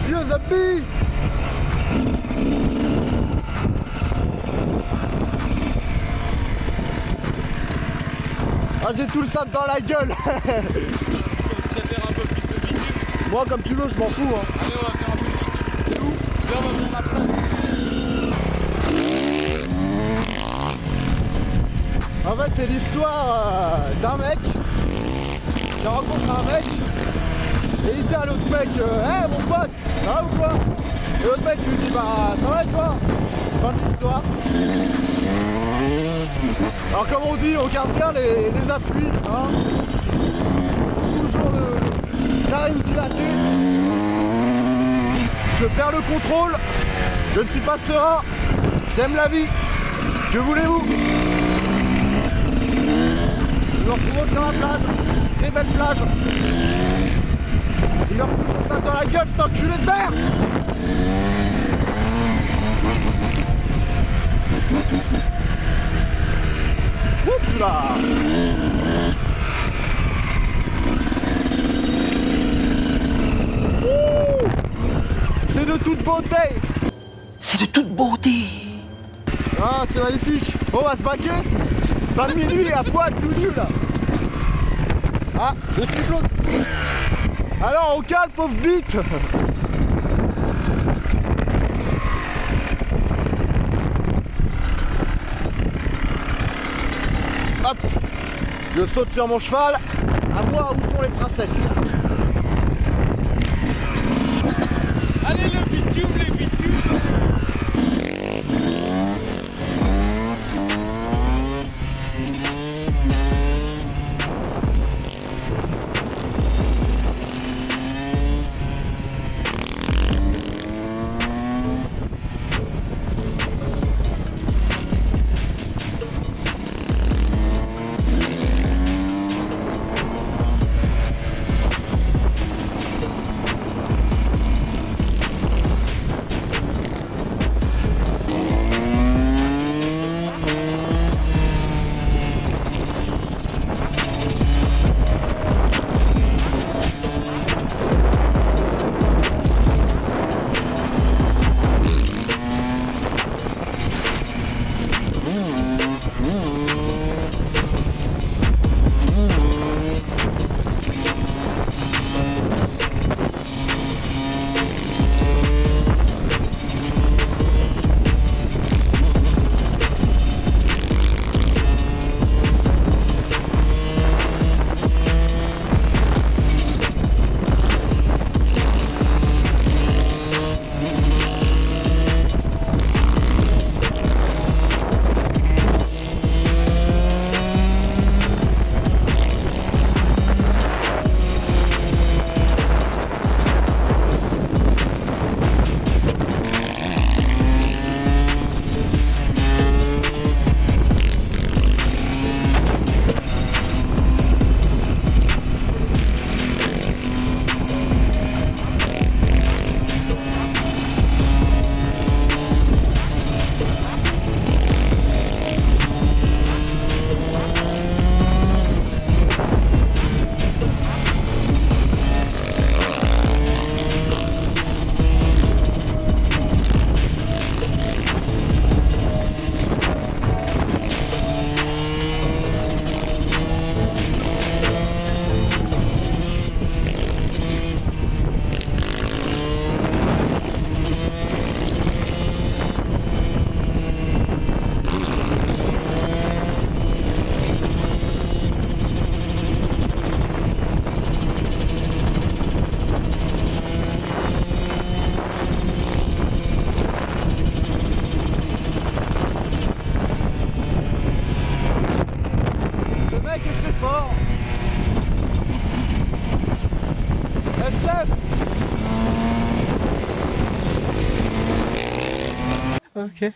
yeux amis. Ah, j'ai tout le sable dans la gueule. Tu préfères un peu plus de bitume? Moi comme tu veux, je m'en fous hein. Allez, on va faire un peu de bitume. C'est où? Là, on va faire la place. En fait, c'est l'histoire d'un mec qui rencontre un mec et il dit à l'autre mec hey, mon pote, ça va ou quoi? Et l'autre mec lui dit bah ça va et toi? Fin de l'histoire. Alors comme on dit, on garde bien les appuis, hein. Toujours le narine dilatée. Je perds le contrôle, je ne suis pas serein, j'aime la vie. Que voulez-vous? Nous nous retrouvons sur la plage, très belle plage. Il leur fout son sac dans la gueule, cet enculé de mer. Oups là. Ouh, c'est de toute beauté. C'est de toute beauté. Ah, c'est magnifique. Bon, on va se baquer. 20 minuit à poil tout nu là. Ah, je suis bloqué. Alors on cale, pauvre bite. Hop, je saute sur mon cheval. À moi, où sont les princesses? Allez, le bitume, les bitumes. Steff. Ok.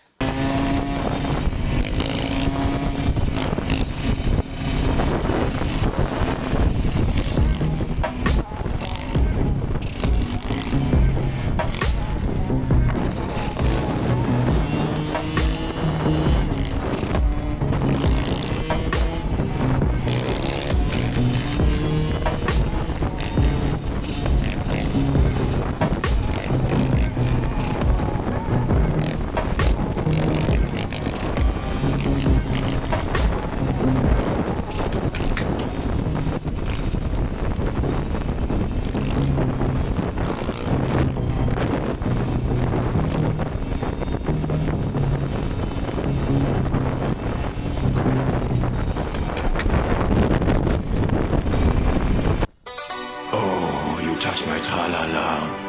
Oh, you touch my tra-la-la.